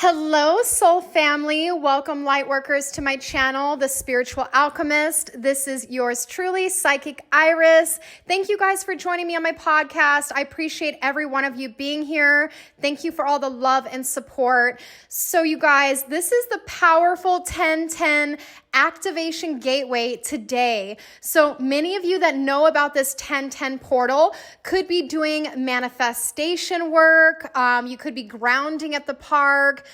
Hello, soul family. Welcome, light workers, to my channel, The Spiritual Alchemist. This is yours truly, Psychic Iris. Thank you guys for joining me on my podcast. I appreciate every one of you being here. Thank you for all the love and support. So you guys, this is the powerful 1010 activation gateway today. So many of you that know about this 1010 portal could be doing manifestation work. You could be grounding at the park,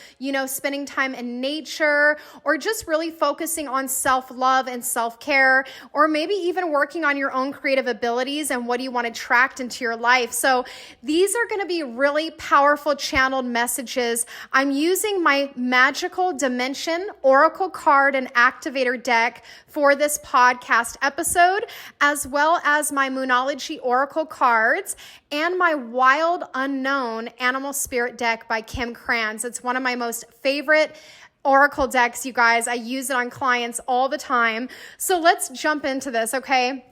spending time in nature, or just really focusing on self-love and self-care, or maybe even working on your own creative abilities and what you want to attract into your life. So these are going to be really powerful channeled messages. I'm using my Magical Dimension Oracle card and activator deck for this podcast episode, as well as my Moonology Oracle cards and my Wild Unknown Animal Spirit deck by Kim Krans. It's one of my most favorite Oracle decks, you guys. I use it on clients all the time. So let's jump into this, okay?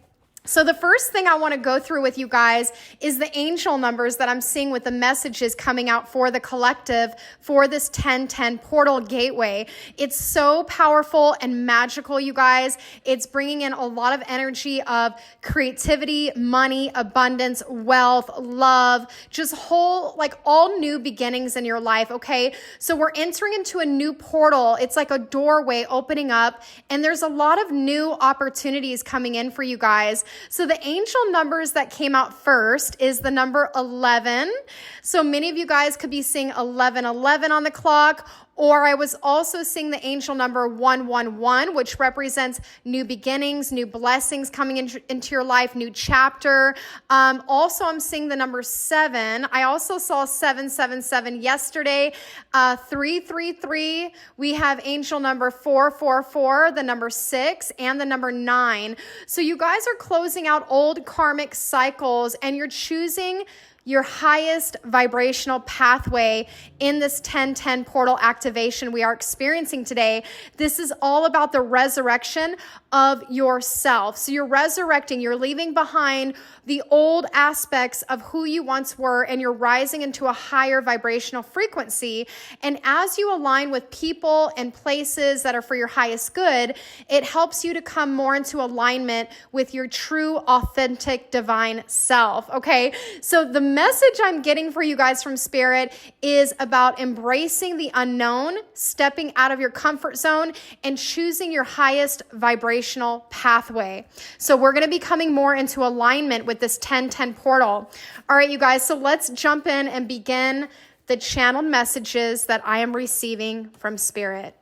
So the first thing I want to go through with you guys is the angel numbers that I'm seeing with the messages coming out for the collective for this 1010 portal gateway. It's so powerful and magical, you guys. It's bringing in a lot of energy of creativity, money, abundance, wealth, love, just all new beginnings in your life, okay? So we're entering into a new portal. It's like a doorway opening up, and there's a lot of new opportunities coming in for you guys. So the angel numbers that came out first is the number 11. So many of you guys could be seeing 1111 on the clock, or I was also seeing the angel number 111, which represents new beginnings, new blessings coming into your life, new chapter. Also, I'm seeing the number 7. I also saw 777 yesterday, 333. We have angel number 444, the number 6, and the number 9. So you guys are closing out old karmic cycles, and you're choosing your highest vibrational pathway in this 1010 portal activation we are experiencing today. This is all about the resurrection of yourself. So you're resurrecting, you're leaving behind the old aspects of who you once were, and you're rising into a higher vibrational frequency. And as you align with people and places that are for your highest good, it helps you to come more into alignment with your true, authentic, divine self. Okay, so the message I'm getting for you guys from Spirit is about embracing the unknown, stepping out of your comfort zone, and choosing your highest vibrational pathway. So we're going to be coming more into alignment with this 1010 portal. All right, you guys, so let's jump in and begin the channeled messages that I am receiving from Spirit.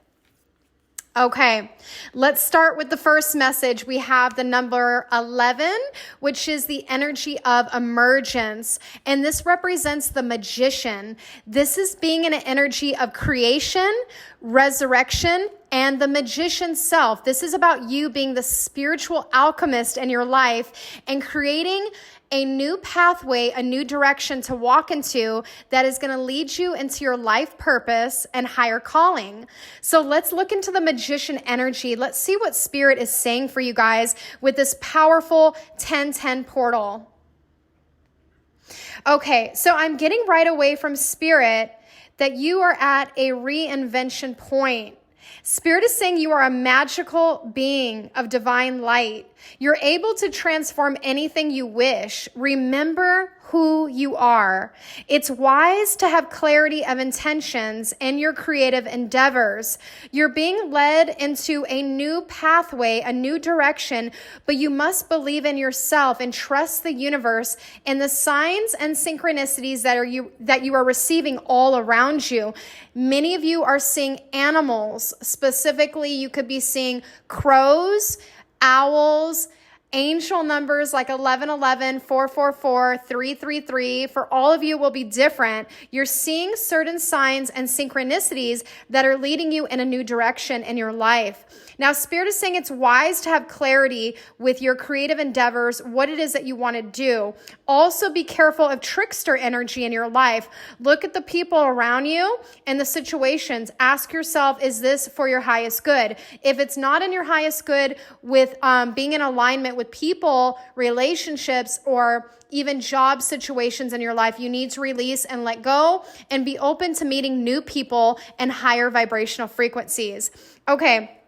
Okay, let's start with the first message. We have the number 11, which is the energy of emergence. And this represents the magician. This is being in an energy of creation, resurrection, and the magician self. This is about you being the spiritual alchemist in your life and creating a new pathway, a new direction to walk into that is going to lead you into your life purpose and higher calling. So let's look into the magician energy. Let's see what Spirit is saying for you guys with this powerful 1010 portal. Okay, so I'm getting right away from Spirit that you are at a reinvention point. Spirit is saying you are a magical being of divine light. You're able to transform anything you wish. Remember who you are. It's wise to have clarity of intentions in your creative endeavors. You're being led into a new pathway, a new direction, but you must believe in yourself and trust the universe and the signs and synchronicities that you are receiving all around you. Many of you are seeing animals. Specifically, you could be seeing crows, owls, angel numbers like 1111, 444, 333. For all of you will be different. You're seeing certain signs and synchronicities that are leading you in a new direction in your life. Now, Spirit is saying it's wise to have clarity with your creative endeavors, what it is that you want to do. Also, be careful of trickster energy in your life. Look at the people around you and the situations. Ask yourself, is this for your highest good? If it's not in your highest good with being in alignment with with people, relationships, or even job situations in your life, you need to release and let go and be open to meeting new people and higher vibrational frequencies. Okay.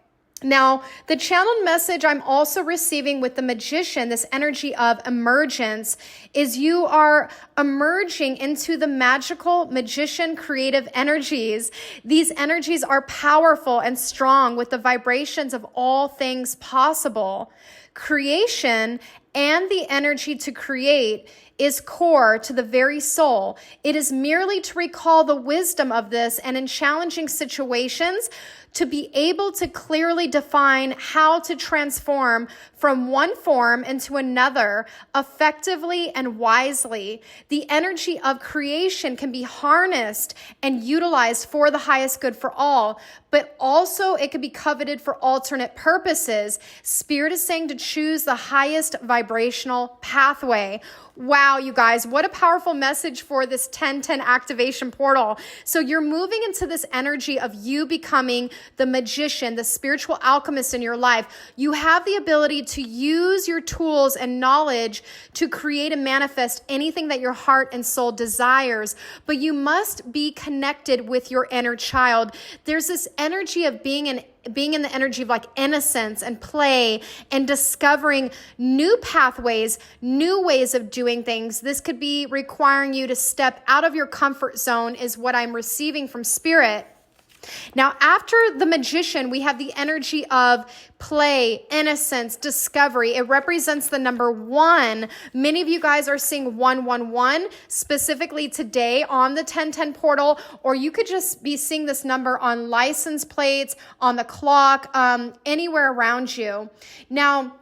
Now, the channeled message I'm also receiving with the Magician, this energy of emergence, is you are emerging into the magical magician creative energies. These energies are powerful and strong with the vibrations of all things possible. Creation and the energy to create is core to the very soul. It is merely to recall the wisdom of this and in challenging situations to be able to clearly define how to transform from one form into another effectively and wisely. The energy of creation can be harnessed and utilized for the highest good for all, but also it can be coveted for alternate purposes. Spirit is saying to choose the highest vibrational pathway. Wow, you guys, what a powerful message for this 1010 activation portal. So you're moving into this energy of you becoming the magician, the spiritual alchemist in your life. You have the ability to use your tools and knowledge to create and manifest anything that your heart and soul desires, but you must be connected with your inner child. There's this energy of being in the energy of like innocence and play and discovering new pathways, new ways of doing things. This could be requiring you to step out of your comfort zone is what I'm receiving from Spirit. Now, after the magician, we have the energy of play, innocence, discovery. It represents the number 1. Many of you guys are seeing 111 specifically today on the 1010 portal, or you could just be seeing this number on license plates, on the clock, anywhere around you. Now,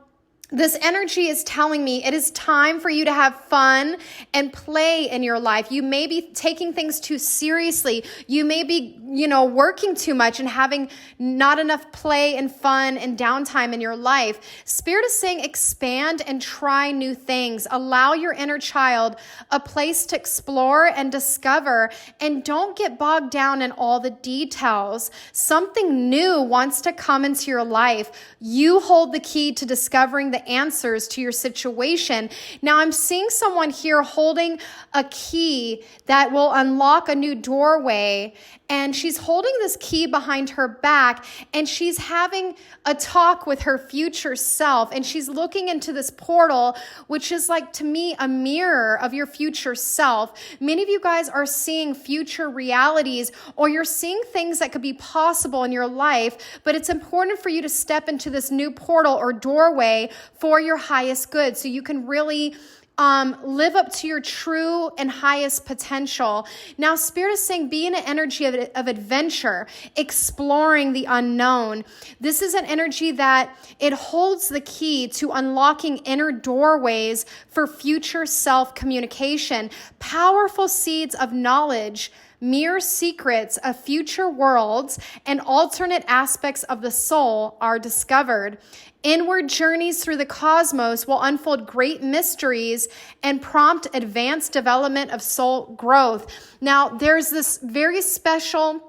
this energy is telling me it is time for you to have fun and play in your life. You may be taking things too seriously. You may be, working too much and having not enough play and fun and downtime in your life. Spirit is saying expand and try new things. Allow your inner child a place to explore and discover, and don't get bogged down in all the details. Something new wants to come into your life. You hold the key to discovering the answers to your situation. Now, I'm seeing someone here holding a key that will unlock a new doorway, and she's holding this key behind her back, and she's having a talk with her future self, and she's looking into this portal, which is like, to me, a mirror of your future self. Many of you guys are seeing future realities, or you're seeing things that could be possible in your life, but it's important for you to step into this new portal or doorway for your highest good, so you can really live up to your true and highest potential. Now, Spirit is saying be in an energy of adventure, exploring the unknown. This is an energy that it holds the key to unlocking inner doorways for future self-communication, powerful seeds of knowledge, mere secrets of future worlds, and alternate aspects of the soul are discovered. Inward journeys through the cosmos will unfold great mysteries and prompt advanced development of soul growth. Now, there's this very special,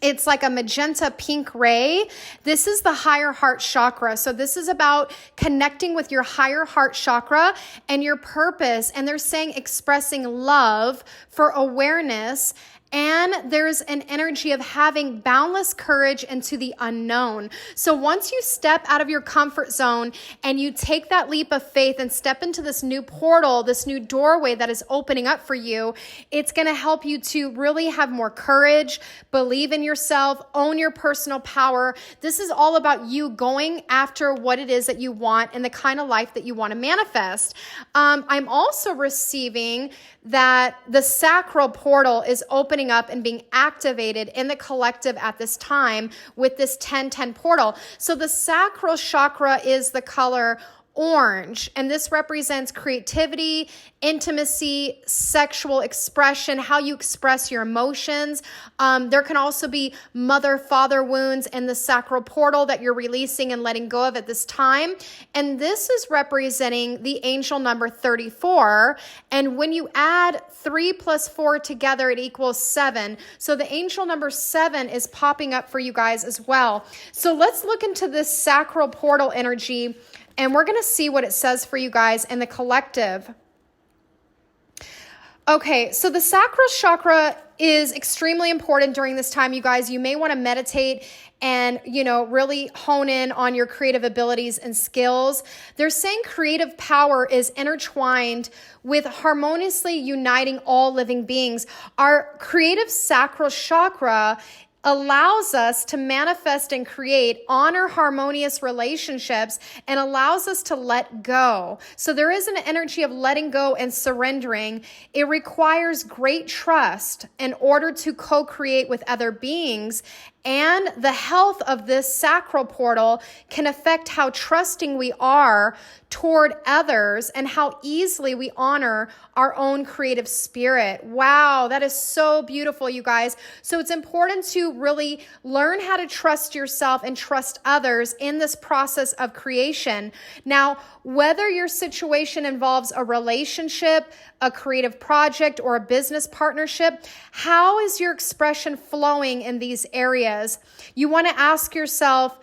it's like a magenta pink ray. This is the higher heart chakra. So this is about connecting with your higher heart chakra and your purpose. And they're saying expressing love for awareness. And there's an energy of having boundless courage into the unknown. So once you step out of your comfort zone and you take that leap of faith and step into this new portal, this new doorway that is opening up for you, it's going to help you to really have more courage, believe in yourself, own your personal power. This is all about you going after what it is that you want and the kind of life that you want to manifest. I'm also receiving that the sacral portal is opening up and being activated in the collective at this time with this 1010 portal. So the sacral chakra is the color orange, and this represents creativity, intimacy, sexual expression, how you express your emotions. There can also be mother-father wounds in the sacral portal that you're releasing and letting go of at this time. And this is representing the angel number 34. And when you add 3 plus 4 together, it equals 7. So the angel number 7 is popping up for you guys as well. So let's look into this sacral portal energy And we're going to see what it says for you guys in the collective. Okay, so the sacral chakra is extremely important during this time, you guys. You may want to meditate and, really hone in on your creative abilities and skills. They're saying creative power is intertwined with harmoniously uniting all living beings. Our creative sacral chakra allows us to manifest and create honor harmonious relationships and allows us to let go. So there is an energy of letting go and surrendering. It requires great trust in order to co-create with other beings. And the health of this sacral portal can affect how trusting we are toward others and how easily we honor our own creative spirit. Wow, that is so beautiful, you guys. So it's important to really learn how to trust yourself and trust others in this process of creation. Now, whether your situation involves a relationship, a creative project, or a business partnership, how is your expression flowing in these areas? You want to ask yourself,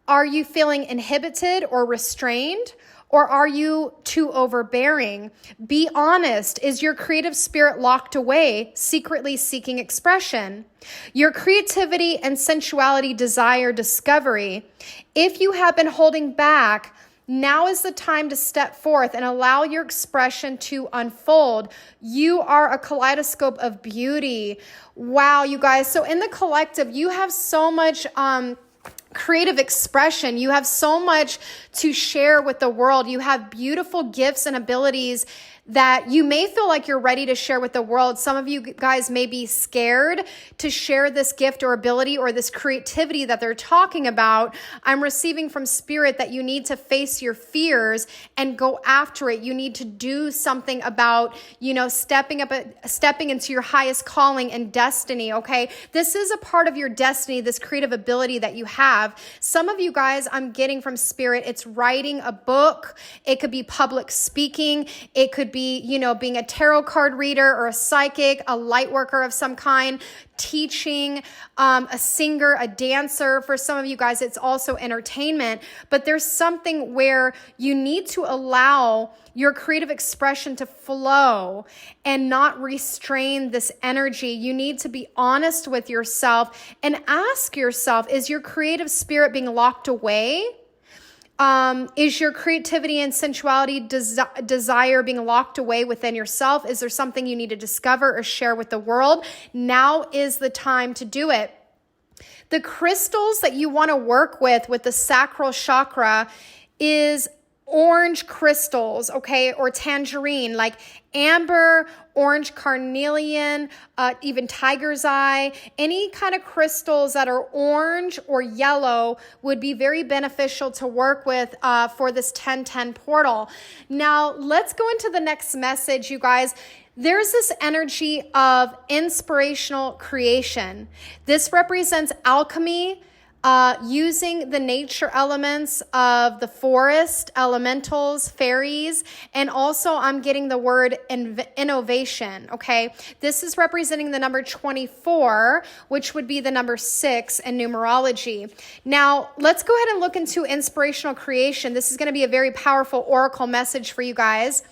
are you feeling inhibited or restrained? Or are you too overbearing? Be honest. Is your creative spirit locked away, secretly seeking expression? Your creativity and sensuality desire discovery. If you have been holding back, now is the time to step forth and allow your expression to unfold. You are a kaleidoscope of beauty. Wow, you guys. So in the collective, you have so much creative expression. You have so much to share with the world. You have beautiful gifts and abilities that you may feel like you're ready to share with the world. Some of you guys may be scared to share this gift or ability or this creativity that they're talking about. I'm receiving from Spirit that you need to face your fears and go after it. You need to do something about, stepping into your highest calling and destiny, okay? This is a part of your destiny, this creative ability that you have. Some of you guys, I'm getting from Spirit, it's writing a book. It could be public speaking. It could be, being a tarot card reader or a psychic, a light worker of some kind, teaching, a singer, a dancer. For some of you guys, it's also entertainment. But there's something where you need to allow your creative expression to flow and not restrain this energy. You need to be honest with yourself and ask yourself, is your creative spirit being locked away? Is your creativity and sensuality desire being locked away within yourself? Is there something you need to discover or share with the world? Now is the time to do it. The crystals that you want to work with the sacral chakra is orange crystals, okay, or tangerine, like amber, orange carnelian, even tiger's eye. Any kind of crystals that are orange or yellow would be very beneficial to work with for this 1010 portal. Now, let's go into the next message, you guys. There's this energy of inspirational creation. This represents alchemy, using the nature elements of the forest, elementals, fairies, and also I'm getting the word innovation, okay? This is representing the number 24, which would be the number 6 in numerology. Now, let's go ahead and look into inspirational creation. This is going to be a very powerful oracle message for you guys.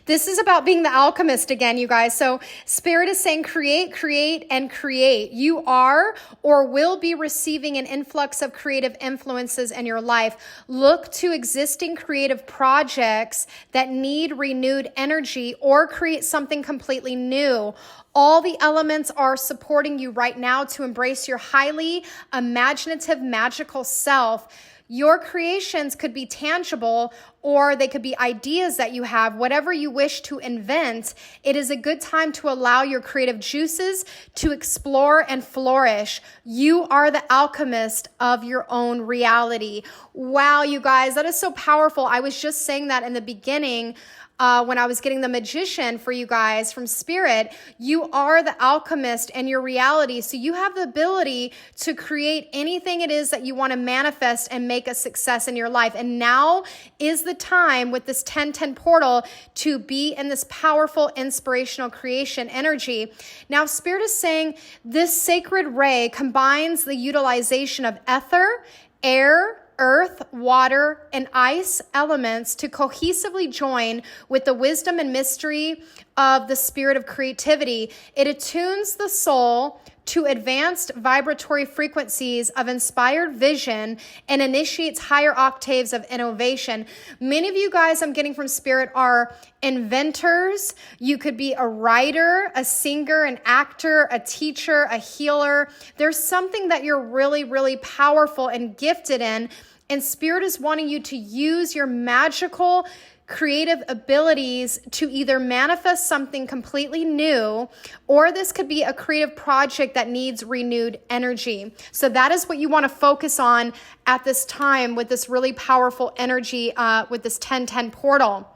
This is about being the alchemist again, you guys. So Spirit is saying create, create, and create. You are or will be receiving an influx of creative influences in your life. Look to existing creative projects that need renewed energy or create something completely new. All the elements are supporting you right now to embrace your highly imaginative, magical self. Your creations could be tangible or they could be ideas that you have, whatever you wish to invent. It is a good time to allow your creative juices to explore and flourish. You are the alchemist of your own reality. Wow, you guys, that is so powerful. I was just saying that in the beginning when I was getting the magician for you guys from Spirit. You are the alchemist in your reality. So you have the ability to create anything it is that you want to manifest and make a success in your life. And now is the time with this 1010 portal to be in this powerful inspirational creation energy. Now, Spirit is saying this sacred ray combines the utilization of ether, air, earth, water, and ice elements to cohesively join with the wisdom and mystery of the spirit of creativity. It attunes the soul to advanced vibratory frequencies of inspired vision and initiates higher octaves of innovation. Many of you guys I'm getting from spirit are inventors. You could be a writer, a singer, an actor, a teacher, a healer. There's something that you're really, really powerful and gifted in, and spirit is wanting you to use your magical creative abilities to either manifest something completely new, or this could be a creative project that needs renewed energy. So that is what you want to focus on at this time with this really powerful energy with this 1010 portal.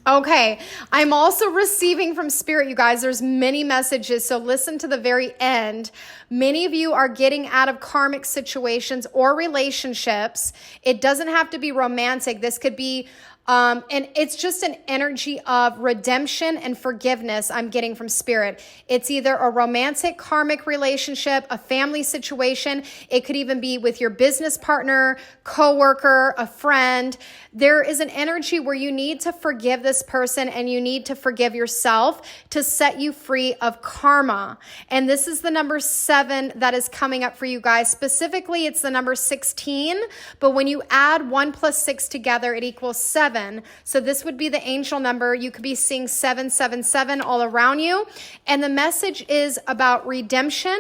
Okay, I'm also receiving from spirit, you guys. There's many messages, so listen to the very end. Many of you are getting out of karmic situations or relationships. It doesn't have to be romantic. This could be and it's just an energy of redemption and forgiveness I'm getting from spirit. It's either a romantic karmic relationship, a family situation. It could even be with your business partner, coworker, a friend. There is an energy where you need to forgive this person and you need to forgive yourself to set you free of karma. And this is the number 7 that is coming up for you guys. Specifically, it's the number 16, but when you add 1 plus 6 together, it equals 7. So this would be the angel number. You could be seeing 777 all around you. And the message is about redemption,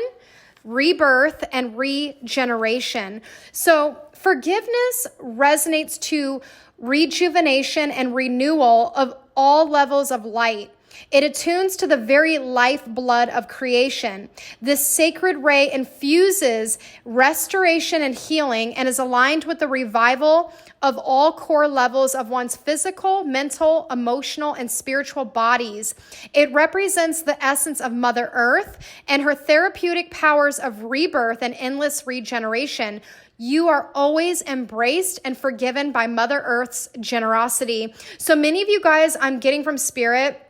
rebirth, and regeneration. So forgiveness resonates to rejuvenation and renewal of all levels of light. It attunes to the very lifeblood of creation. This sacred ray infuses restoration and healing and is aligned with the revival of all core levels of one's physical, mental, emotional, and spiritual bodies. It represents the essence of Mother Earth and her therapeutic powers of rebirth and endless regeneration. You are always embraced and forgiven by Mother Earth's generosity. So many of you guys I'm getting from spirit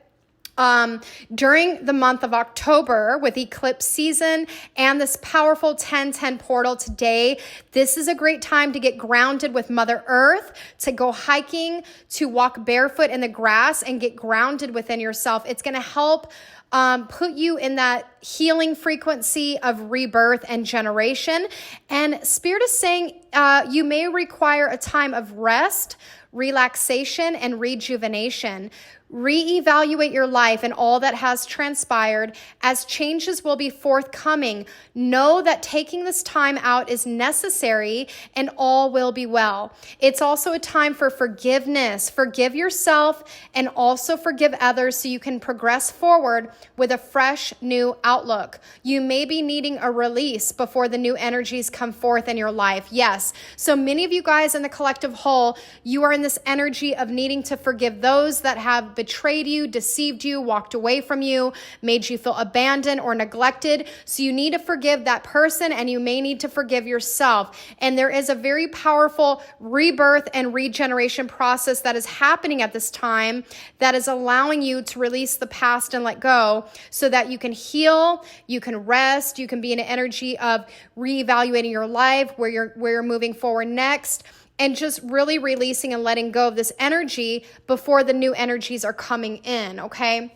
during the month of October with eclipse season and this powerful 1010 portal today, this is a great time to get grounded with Mother Earth, to go hiking, to walk barefoot in the grass and get grounded within yourself. It's going to help put you in that healing frequency of rebirth and generation. And Spirit is saying you may require a time of rest, relaxation, and rejuvenation. Reevaluate your life and all that has transpired, as changes will be forthcoming. Know that taking this time out is necessary and all will be well. It's also a time for forgiveness. Forgive yourself and also forgive others so you can progress forward with a fresh new outlook. You may be needing a release before the new energies come forth in your life. Yes. So many of you guys in the collective whole, you are in this energy of needing to forgive those that have betrayed you, deceived you, walked away from you, made you feel abandoned or neglected. So you need to forgive that person, and you may need to forgive yourself. And there is a very powerful rebirth and regeneration process that is happening at this time that is allowing you to release the past and let go so that you can heal, you can rest, you can be in an energy of reevaluating your life, where you're moving forward next. And just really releasing and letting go of this energy before the new energies are coming in, okay?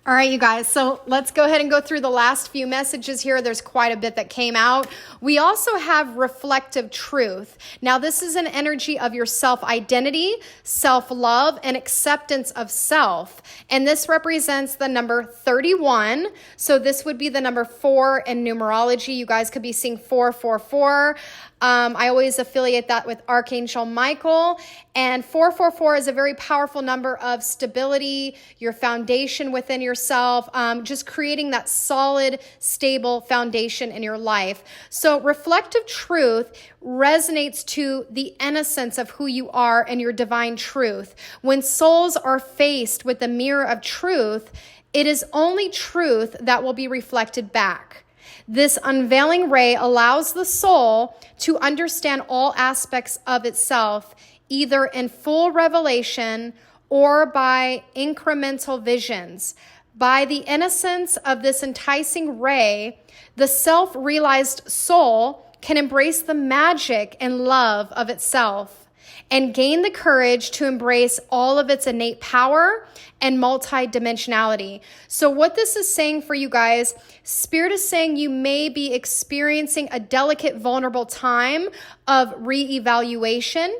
All right, you guys, so let's go ahead and go through the last few messages here. There's quite a bit that came out. We also have reflective truth. Now, this is an energy of your self-identity, self-love, and acceptance of self. And this represents the number 31. So this would be the number 4 in numerology. You guys could be seeing 444. I always affiliate that with Archangel Michael. And 444 is a very powerful number of stability, your foundation within yourself, just creating that solid, stable foundation in your life. So reflective truth resonates to the innocence of who you are and your divine truth. When souls are faced with the mirror of truth, it is only truth that will be reflected back. This unveiling ray allows the soul to understand all aspects of itself, either in full revelation or by incremental visions. By the innocence of this enticing ray, the self-realized soul can embrace the magic and love of itself and gain the courage to embrace all of its innate power and multidimensionality. So what this is saying for you guys, Spirit is saying you may be experiencing a delicate, vulnerable time of reevaluation.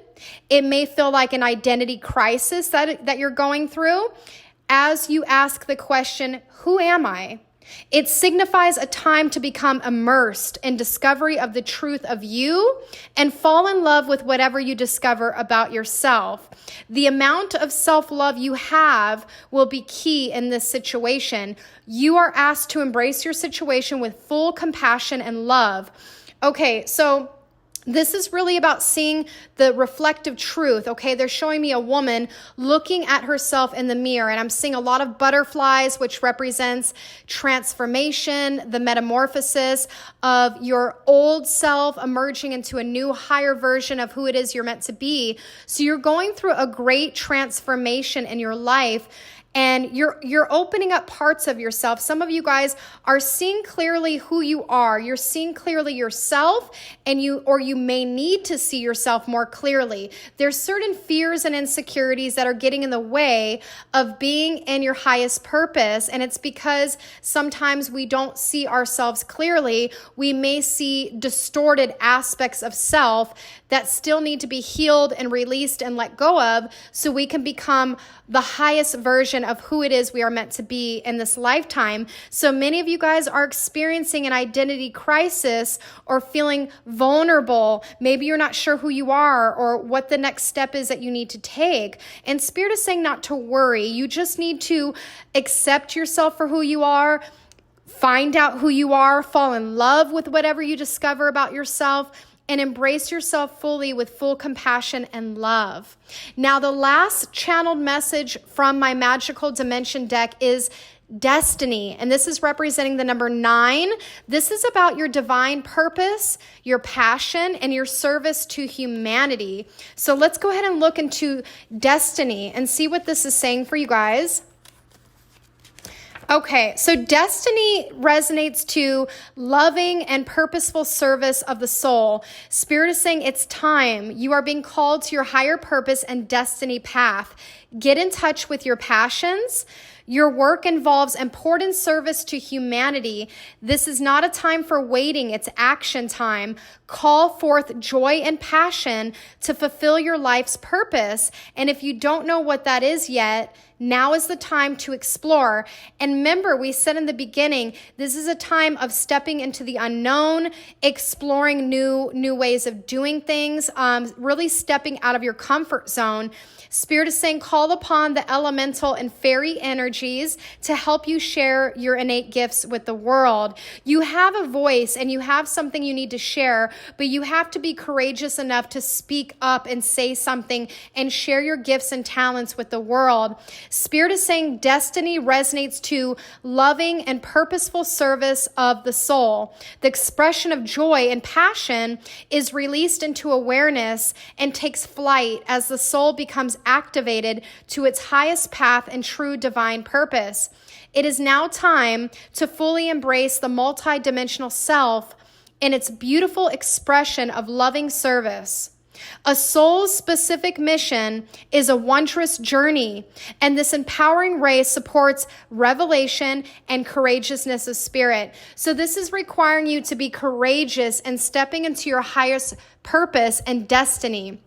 It may feel like an identity crisis that you're going through as you ask the question, who am I? It signifies a time to become immersed in discovery of the truth of you and fall in love with whatever you discover about yourself. The amount of self-love you have will be key in this situation. You are asked to embrace your situation with full compassion and love. Okay, so this is really about seeing the reflective truth, okay? They're showing me a woman looking at herself in the mirror, and I'm seeing a lot of butterflies, which represents transformation, the metamorphosis of your old self emerging into a new, higher version of who it is you're meant to be. So you're going through a great transformation in your life, and you're opening up parts of yourself. Some of you guys are seeing clearly who you are. You're seeing clearly yourself, and you may need to see yourself more clearly. There's certain fears and insecurities that are getting in the way of being in your highest purpose, and it's because sometimes we don't see ourselves clearly. We may see distorted aspects of self that still need to be healed and released and let go of so we can become the highest version of who it is we are meant to be in this lifetime. So many of you guys are experiencing an identity crisis or feeling vulnerable. Maybe you're not sure who you are or what the next step is that you need to take. And Spirit is saying not to worry. You just need to accept yourself for who you are, find out who you are, fall in love with whatever you discover about yourself, and embrace yourself fully with full compassion and love. Now, the last channeled message from my Magical Dimension deck is Destiny, and this is representing the number 9. This is about your divine purpose, your passion, and your service to humanity. So let's go ahead and look into Destiny and see what this is saying for you guys. Okay, so destiny resonates to loving and purposeful service of the soul. Spirit is saying it's time. You are being called to your higher purpose and destiny path. Get in touch with your passions. Your work involves important service to humanity. This is not a time for waiting. It's action time. Call forth joy and passion to fulfill your life's purpose. And if you don't know what that is yet, now is the time to explore. And remember, we said in the beginning, this is a time of stepping into the unknown, exploring new ways of doing things, really stepping out of your comfort zone. Spirit is saying, call upon the elemental and fairy energies to help you share your innate gifts with the world. You have a voice and you have something you need to share, but you have to be courageous enough to speak up and say something and share your gifts and talents with the world. Spirit is saying destiny resonates to loving and purposeful service of the soul. The expression of joy and passion is released into awareness and takes flight as the soul becomes activated to its highest path and true divine purpose. It is now time to fully embrace the multidimensional self in its beautiful expression of loving service. A soul's specific mission is a wondrous journey, and this empowering ray supports revelation and courageousness of spirit. So this is requiring you to be courageous and stepping into your highest purpose and destiny.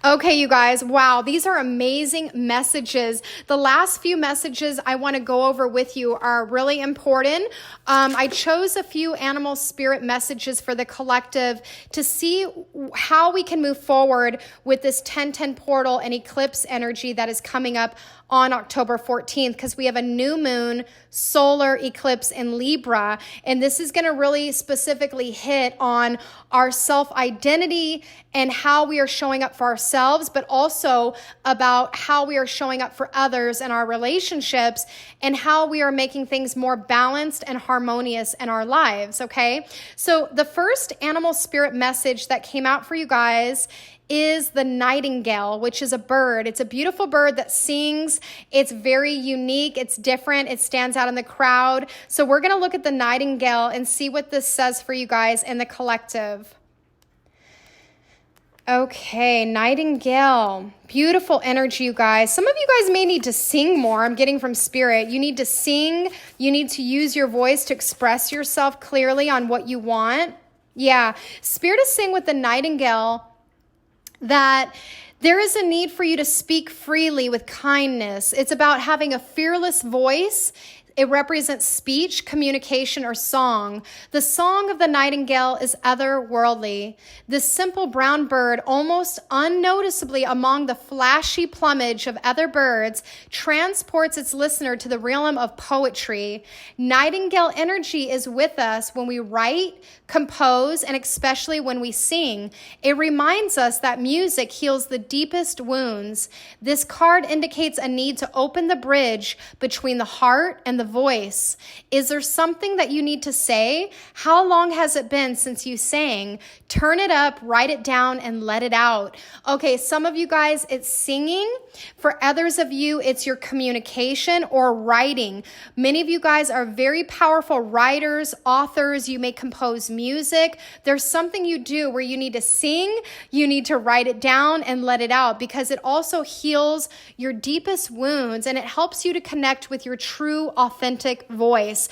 Okay, you guys, wow, these are amazing messages. The last few messages I want to go over with you are really important. I chose a few animal spirit messages for the collective to see how we can move forward with this 1010 portal and eclipse energy that is coming up on October 14th, because we have a new moon solar eclipse in Libra, and this is going to really specifically hit on our self-identity and how we are showing up for ourselves, but also about how we are showing up for others in our relationships and how we are making things more balanced and harmonious in our lives, okay? So the first animal spirit message that came out for you guys is the nightingale, which is a bird. It's a beautiful bird that sings. It's very unique. It's different. It stands out in the crowd. So we're going to look at the nightingale and see what this says for you guys in the collective. Okay, nightingale. Beautiful energy, you guys. Some of you guys may need to sing more. I'm getting from spirit. You need to sing. You need to use your voice to express yourself clearly on what you want. Yeah, spirit is saying with the nightingale that there is a need for you to speak freely with kindness. It's about having a fearless voice. It represents speech, communication, or song. The song of the nightingale is otherworldly. This simple brown bird, almost unnoticeably among the flashy plumage of other birds, transports its listener to the realm of poetry. Nightingale energy is with us when we write, compose, and especially when we sing. It reminds us that music heals the deepest wounds. This card indicates a need to open the bridge between the heart and the voice. Is there something that you need to say? How long has it been since you sang? Turn it up, write it down, and let it out. Okay, some of you guys, it's singing. For others of you, it's your communication or writing. Many of you guys are very powerful writers, authors. You may compose music. There's something you do where you need to sing, you need to write it down and let it out, because it also heals your deepest wounds and it helps you to connect with your true, authentic voice.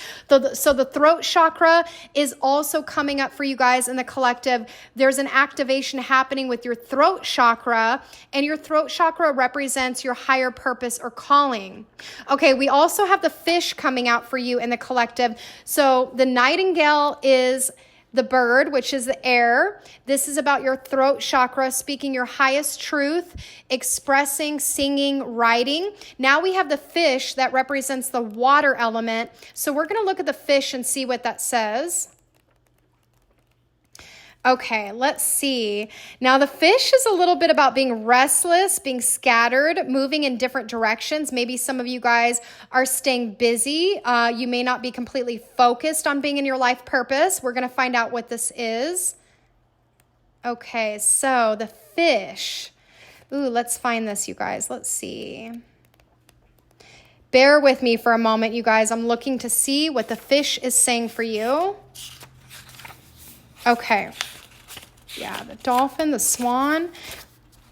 So the throat chakra is also coming up for you guys in the collective. There's an activation happening with your throat chakra, and your throat chakra represents your higher purpose or calling. Okay, we also have the fish coming out for you in the collective. So the nightingale is the bird, which is the air. This is about your throat chakra, speaking your highest truth, expressing, singing, writing. Now we have the fish that represents the water element. So we're going to look at the fish and see what that says. Okay, let's see. Now the fish is a little bit about being restless, being scattered, moving in different directions. Maybe some of you guys are staying busy. You may not be completely focused on being in your life purpose. We're going to find out what this is. Okay, so the fish. Ooh, let's find this, you guys. Let's see. Bear with me for a moment, you guys. I'm looking to see what the fish is saying for you. Okay. Yeah, the dolphin, the swan.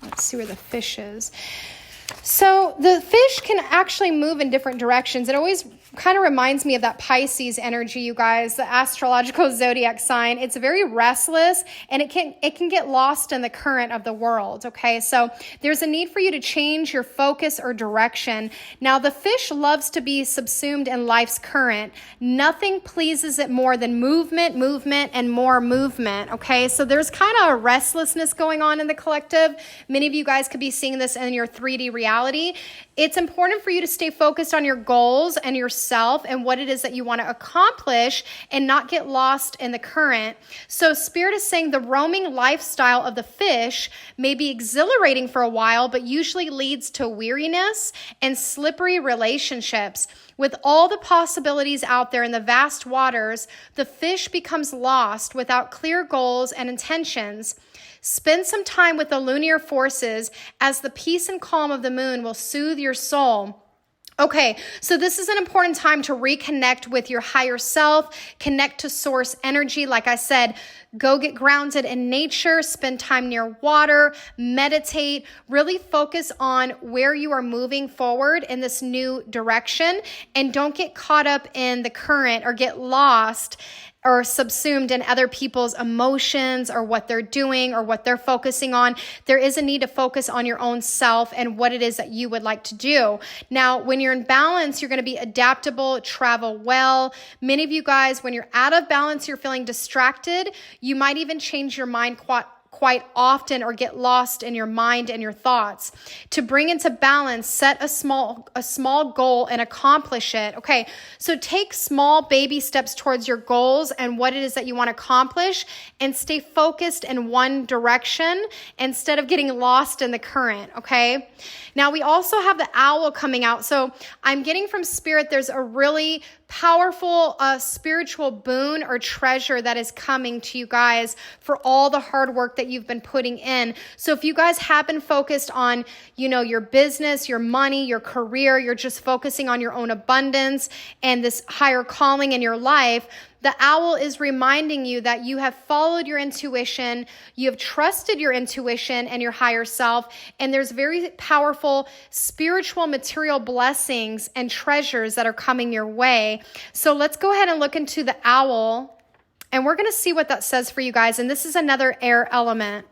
Let's see where the fish is. So the fish can actually move in different directions. It always kind of reminds me of that Pisces energy, you guys, the astrological zodiac sign. It's very restless and it can get lost in the current of the world, okay? So there's a need for you to change your focus or direction. Now, the fish loves to be subsumed in life's current. Nothing pleases it more than movement, and more movement, okay? So there's kind of a restlessness going on in the collective. Many of you guys could be seeing this in your 3D reality. It's important for you to stay focused on your goals and yourself and what it is that you want to accomplish and not get lost in the current. So Spirit is saying the roaming lifestyle of the fish may be exhilarating for a while, but usually leads to weariness and slippery relationships. With all the possibilities out there in the vast waters, the fish becomes lost without clear goals and intentions. Spend some time with the lunar forces, as the peace and calm of the moon will soothe your soul. Okay, so this is an important time to reconnect with your higher self, connect to source energy. Like I said, go get grounded in nature, spend time near water, meditate, really focus on where you are moving forward in this new direction, and don't get caught up in the current or get lost or subsumed in other people's emotions or what they're doing or what they're focusing on. There is a need to focus on your own self and what it is that you would like to do. Now, when you're in balance, you're going to be adaptable, travel well. Many of you guys, when you're out of balance, you're feeling distracted. You might even change your mind quite often or get lost in your mind and your thoughts. To bring into balance, set a small goal and accomplish it. Okay, so take small baby steps towards your goals and what it is that you want to accomplish, and stay focused in one direction instead of getting lost in the current, okay? Now, we also have the owl coming out. So I'm getting from Spirit, there's a really powerful spiritual boon or treasure that is coming to you guys for all the hard work that you've been putting in. So if you guys have been focused on, your business, your money, your career, you're just focusing on your own abundance and this higher calling in your life, the owl is reminding you that you have followed your intuition, you have trusted your intuition and your higher self, and there's very powerful spiritual material blessings and treasures that are coming your way. So let's go ahead and look into the owl, and we're going to see what that says for you guys. And this is another air element.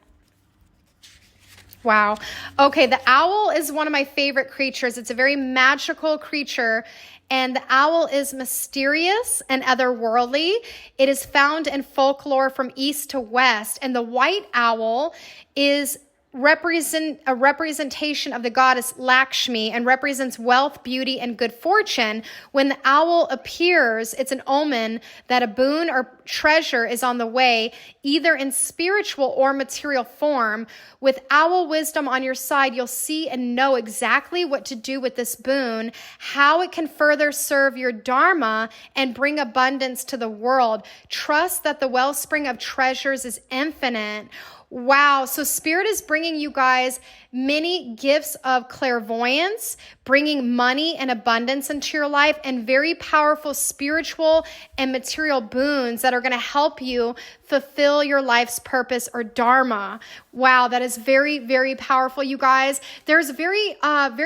Wow. Okay, the owl is one of my favorite creatures. It's a very magical creature. And the owl is mysterious and otherworldly. It is found in folklore from east to west. And the white owl is a representation of the goddess Lakshmi and represents wealth, beauty, and good fortune. When the owl appears, it's an omen that a boon or treasure is on the way, either in spiritual or material form. With owl wisdom on your side, you'll see and know exactly what to do with this boon, how it can further serve your dharma and bring abundance to the world. Trust that the wellspring of treasures is infinite. Wow. So Spirit is bringing you guys many gifts of clairvoyance, bringing money and abundance into your life, and very powerful spiritual and material boons that are going to help you fulfill your life's purpose or dharma. Wow. That is very, very powerful, you guys. There's very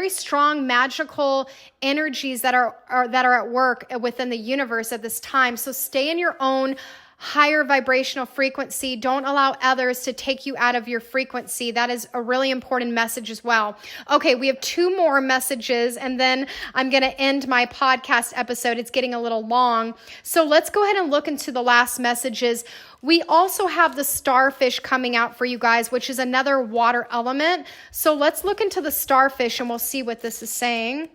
strong magical energies that are at work within the universe at this time. So stay in your own higher vibrational frequency. Don't allow others to take you out of your frequency. That is a really important message as well. Okay, we have 2 more messages, and then I'm going to end my podcast episode. It's getting a little long. So let's go ahead and look into the last messages. We also have the starfish coming out for you guys, which is another water element. So let's look into the starfish and we'll see what this is saying.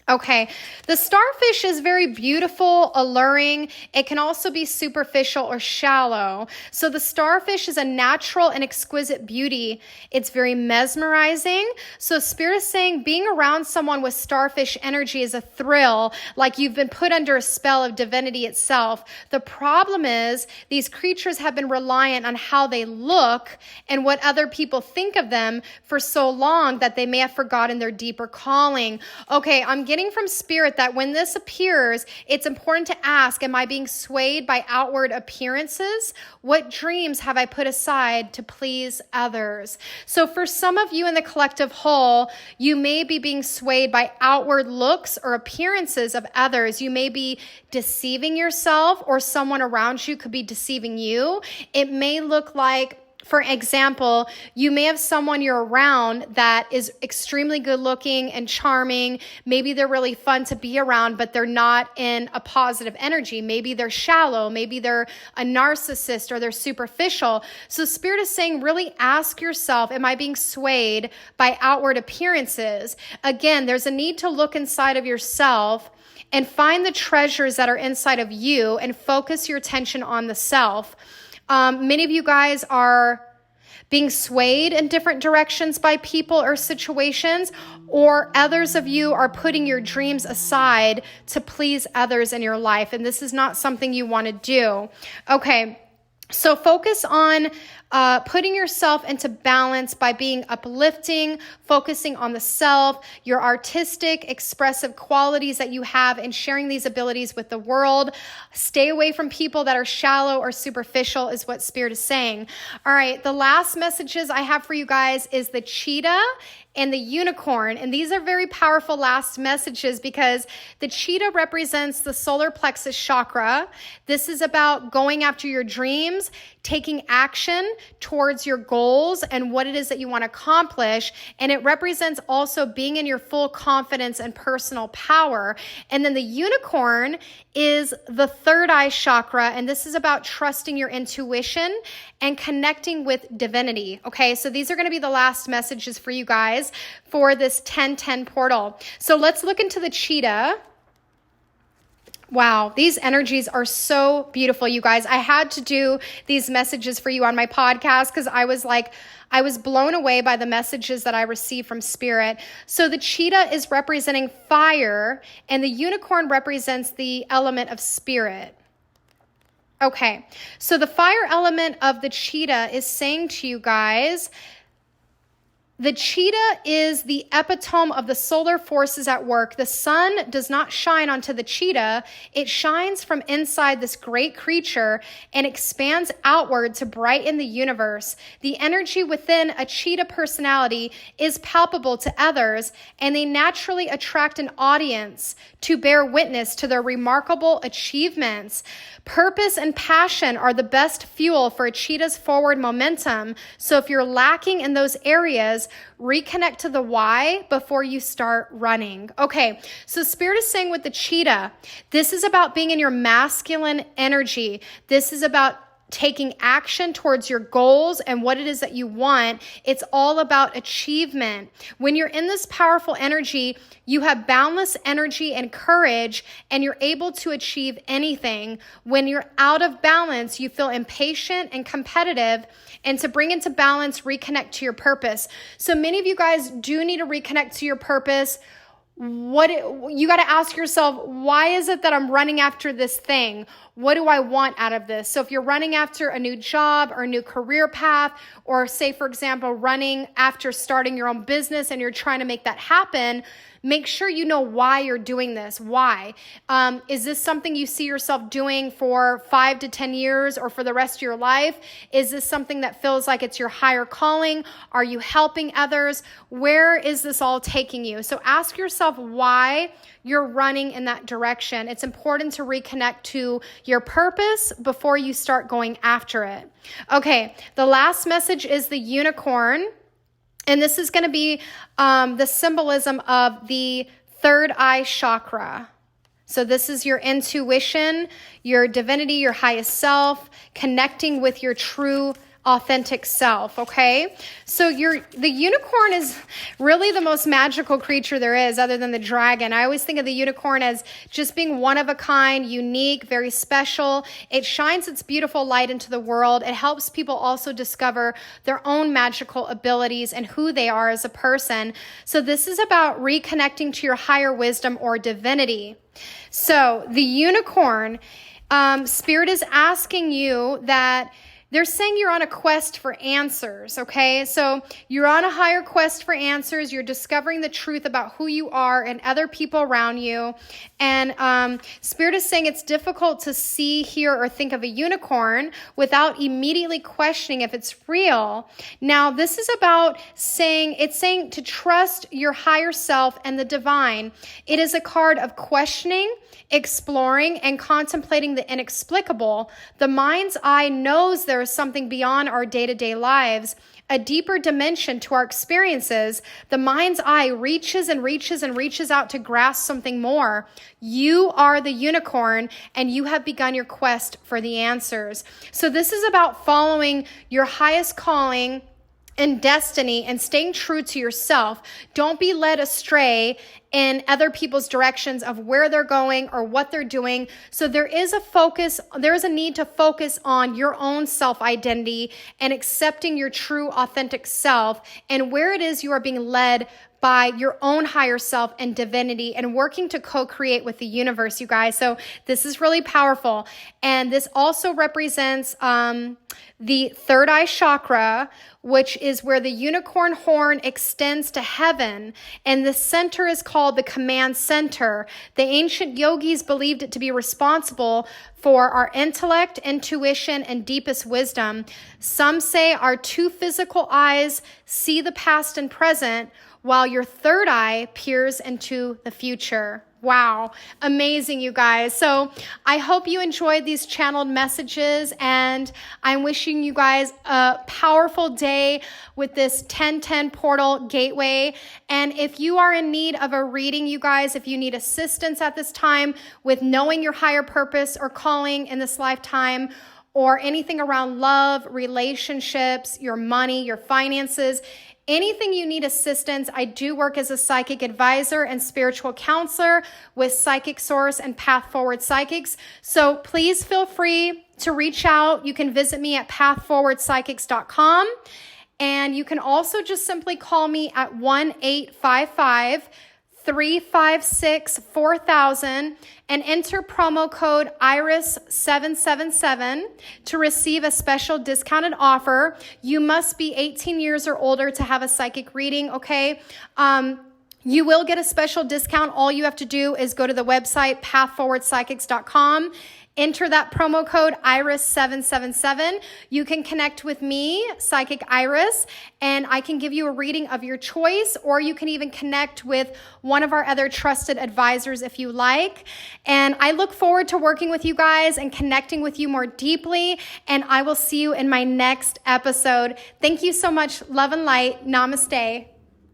Okay, the starfish is very beautiful, alluring. It can also be superficial or shallow. So the starfish is a natural and exquisite beauty. It's very mesmerizing. So Spirit is saying being around someone with starfish energy is a thrill, like you've been put under a spell of divinity itself. The problem is these creatures have been reliant on how they look and what other people think of them for so long that they may have forgotten their deeper calling. Okay, I'm getting from Spirit that when this appears, it's important to ask, am I being swayed by outward appearances? What dreams have I put aside to please others? So for some of you in the collective whole, you may be being swayed by outward looks or appearances of others. You may be deceiving yourself, or someone around you could be deceiving you. It may look like, for example, you may have someone you're around that is extremely good looking and charming. Maybe they're really fun to be around, but they're not in a positive energy. Maybe they're shallow. Maybe they're a narcissist, or they're superficial. So Spirit is saying, really ask yourself, am I being swayed by outward appearances? Again, there's a need to look inside of yourself and find the treasures that are inside of you and focus your attention on the self. Many of you guys are being swayed in different directions by people or situations, or others of you are putting your dreams aside to please others in your life. And this is not something you want to do. Okay. So focus on putting yourself into balance by being uplifting, focusing on the self, your artistic, expressive qualities that you have, and sharing these abilities with the world. Stay away from people that are shallow or superficial is what Spirit is saying. All right, the last messages I have for you guys is the cheetah and the unicorn. And these are very powerful last messages because the cheetah represents the solar plexus chakra. This is about going after your dreams, taking action towards your goals and what it is that you want to accomplish. And it represents also being in your full confidence and personal power. And then the unicorn is the third eye chakra. And this is about trusting your intuition and connecting with divinity. Okay, so these are going to be the last messages for you guys for this 10-10 portal. So let's look into the cheetah. Wow, these energies are so beautiful, you guys. I had to do these messages for you on my podcast because I was blown away by the messages that I received from Spirit. So the cheetah is representing fire, and the unicorn represents the element of spirit. Okay, so the fire element of the cheetah is saying to you guys, the cheetah is the epitome of the solar forces at work. The sun does not shine onto the cheetah. It shines from inside this great creature and expands outward to brighten the universe. The energy within a cheetah personality is palpable to others, and they naturally attract an audience to bear witness to their remarkable achievements. Purpose and passion are the best fuel for a cheetah's forward momentum. So if you're lacking in those areas, reconnect to the why before you start running. Okay, so Spirit is saying with the cheetah, this is about being in your masculine energy. This is about taking action towards your goals and what it is that you want. It's all about achievement. When you're in this powerful energy, you have boundless energy and courage, and you're able to achieve anything. When you're out of balance, you feel impatient and competitive. And to bring into balance, reconnect to your purpose. So many of you guys do need to reconnect to your purpose. You got to ask yourself, why is it that I'm running after this thing? What do I want out of this? So if you're running after a new job or a new career path, or say, for example, running after starting your own business and you're trying to make that happen, make sure you know why you're doing this. Why? Is this something you see yourself doing for 5 to 10 years or for the rest of your life? Is this something that feels like it's your higher calling? Are you helping others? Where is this all taking you? So ask yourself why you're running in that direction. It's important to reconnect to your purpose before you start going after it. Okay, the last message is the unicorn. And this is going to be the symbolism of the third eye chakra. So this is your intuition, your divinity, your highest self, connecting with your true authentic self, okay? So the unicorn is really the most magical creature there is other than the dragon. I always think of the unicorn as just being one of a kind, unique, very special. It shines its beautiful light into the world. It helps people also discover their own magical abilities and who they are as a person. So this is about reconnecting to your higher wisdom or divinity. So the unicorn, Spirit is asking you that they're saying you're on a quest for answers, okay? So you're on a higher quest for answers. You're discovering the truth about who you are and other people around you. And Spirit is saying it's difficult to see, hear, or think of a unicorn without immediately questioning if it's real. Now, this is about saying to trust your higher self and the divine. It is a card of questioning, exploring, and contemplating the inexplicable. The mind's eye knows there is something beyond our day-to-day lives, a deeper dimension to our experiences. The mind's eye reaches and reaches and reaches out to grasp something more. You are the unicorn, and you have begun your quest for the answers. So this is about following your highest calling and destiny and staying true to yourself. Don't be led astray in other people's directions of where they're going or what they're doing. So there is a need to focus on your own self-identity and accepting your true authentic self and where it is you are being led by your own higher self and divinity and working to co-create with the universe, you guys. So this is really powerful. And this also represents the third eye chakra, which is where the unicorn horn extends to heaven. And the center is called the command center. The ancient yogis believed it to be responsible for our intellect, intuition, and deepest wisdom. Some say our two physical eyes see the past and present, while your third eye peers into the future. Wow, amazing, you guys. So I hope you enjoyed these channeled messages, and I'm wishing you guys a powerful day with this 1010 portal gateway. And if you are in need of a reading, you guys, if you need assistance at this time with knowing your higher purpose or calling in this lifetime, or anything around love, relationships, your money, your finances, Anything you need assistance, I do work as a psychic advisor and spiritual counselor with Psychic Source and Path Forward Psychics. So please feel free to reach out. You can visit me at pathforwardpsychics.com. And you can also just simply call me at 1-855-356-4000 and enter promo code IRIS777 to receive a special discounted offer. You must be 18 years or older to have a psychic reading, okay? You will get a special discount. All you have to do is go to the website, pathforwardpsychics.com. Enter that promo code IRIS777. You can connect with me, Psychic Iris, and I can give you a reading of your choice, or you can even connect with one of our other trusted advisors if you like. And I look forward to working with you guys and connecting with you more deeply, and I will see you in my next episode. Thank you so much. Love and light. Namaste.